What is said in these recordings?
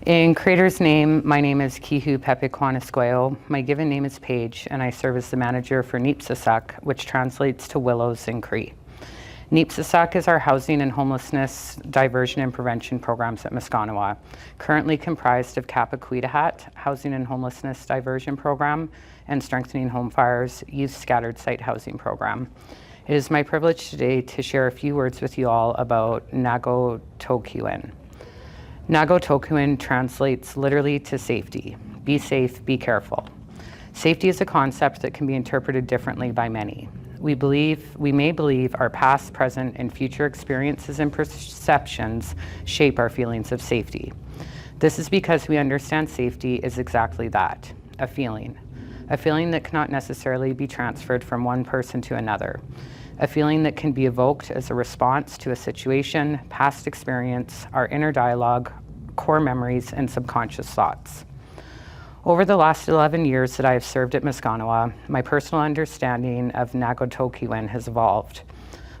In Creator's name, my name is Kihu Pepequanisqueo. My given name is Paige, and I serve as the manager for Nipisisak, which translates to willows in Cree. Nipisisak is our housing and homelessness diversion and prevention programs at Miskanawah, currently comprised of Kapakwitahat, Housing and Homelessness Diversion Program, and Strengthening Home Fires Youth Scattered Site Housing Program. It is my privilege today to share a few words with you all about Nagatohke. Nagatohke translates literally to safety. Be safe, be careful. Safety is a concept that can be interpreted differently by many. We may believe our past, present, and future experiences and perceptions shape our feelings of safety. This is because we understand safety is exactly that, a feeling that cannot necessarily be transferred from one person to another, a feeling that can be evoked as a response to a situation, past experience, our inner dialogue, core memories, and subconscious thoughts. Over the last 11 years that I have served at Miskanawah, my personal understanding of Nagatohke has evolved.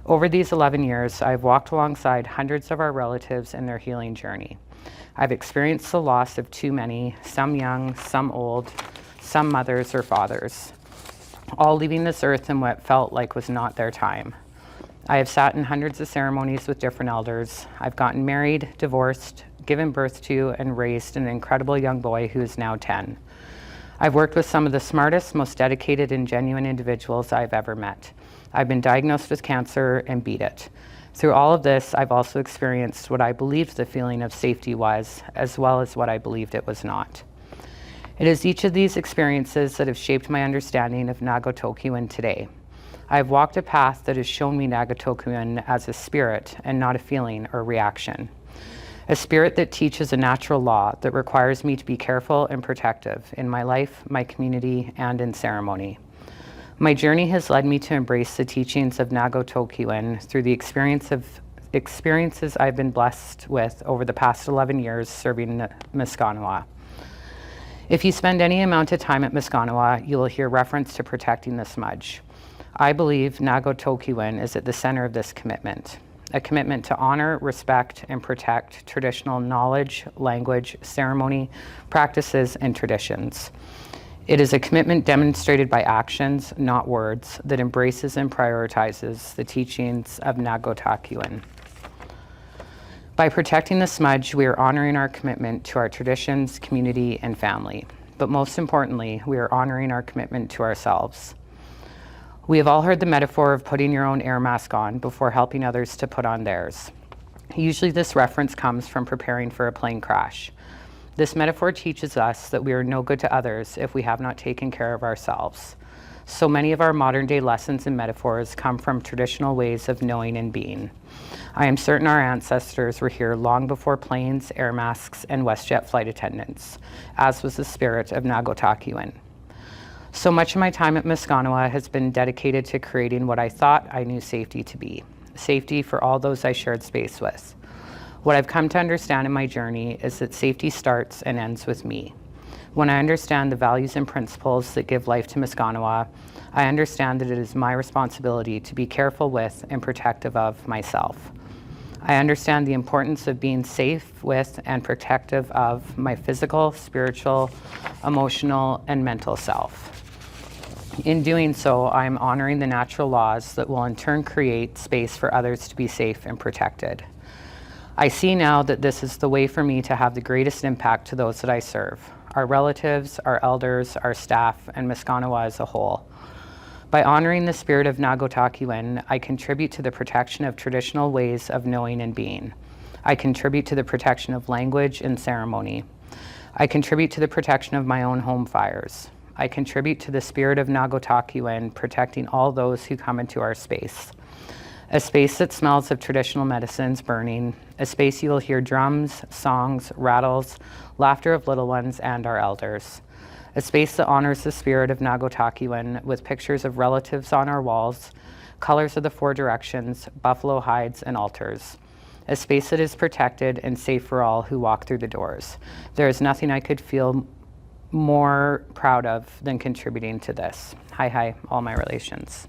Over these 11 years, I've walked alongside hundreds of our relatives in their healing journey. I've experienced the loss of too many, some young, some old, some mothers or fathers, all leaving this earth in what felt like was not their time. I have sat in hundreds of ceremonies with different elders. I've gotten married, divorced, given birth to, and raised an incredible young boy who is now 10. I've worked with some of the smartest, most dedicated, and genuine individuals I've ever met. I've been diagnosed with cancer and beat it. Through all of this, I've also experienced what I believed the feeling of safety was, as well as what I believed it was not. It is each of these experiences that have shaped my understanding of Nagatohke today. I have walked a path that has shown me Nagatohke as a spirit and not a feeling or reaction. A spirit that teaches a natural law that requires me to be careful and protective in my life, my community, and in ceremony. My journey has led me to embrace the teachings of Nagatohke through the experiences I've been blessed with over the past 11 years serving Miskanawah. If you spend any amount of time at Miskanawah, you will hear reference to protecting the Smudge. I believe Nagatohke is at the center of this commitment, a commitment to honor, respect, and protect traditional knowledge, language, ceremony, practices, and traditions. It is a commitment demonstrated by actions, not words, that embraces and prioritizes the teachings of Nagatohke. By protecting the Smudge, we are honoring our commitment to our traditions, community, and family. But most importantly, we are honoring our commitment to ourselves. We have all heard the metaphor of putting your own air mask on before helping others to put on theirs. Usually this reference comes from preparing for a plane crash. This metaphor teaches us that we are no good to others if we have not taken care of ourselves. So many of our modern day lessons and metaphors come from traditional ways of knowing and being. I am certain our ancestors were here long before planes, air masks, and WestJet flight attendants, as was the spirit of Nagatohke. So much of my time at Miskanawah has been dedicated to creating what I thought I knew safety to be, safety for all those I shared space with. What I've come to understand in my journey is that safety starts and ends with me. When I understand the values and principles that give life to Miskanawah, I understand that it is my responsibility to be careful with and protective of myself. I understand the importance of being safe with and protective of my physical, spiritual, emotional, and mental self. In doing so, I am honoring the natural laws that will in turn create space for others to be safe and protected. I see now that this is the way for me to have the greatest impact to those that I serve, our relatives, our elders, our staff, and Miskanawah as a whole. By honoring the spirit of Nagatohke, I contribute to the protection of traditional ways of knowing and being. I contribute to the protection of language and ceremony. I contribute to the protection of my own home fires. I contribute to the spirit of Nagatohke protecting all those who come into our space. A space that smells of traditional medicines burning, a space you will hear drums, songs, rattles, laughter of little ones and our elders. A space that honors the spirit of Nagatohke with pictures of relatives on our walls, colors of the four directions, buffalo hides, and altars. A space that is protected and safe for all who walk through the doors. There is nothing I could feel more proud of than contributing to this. Hi, all my relations.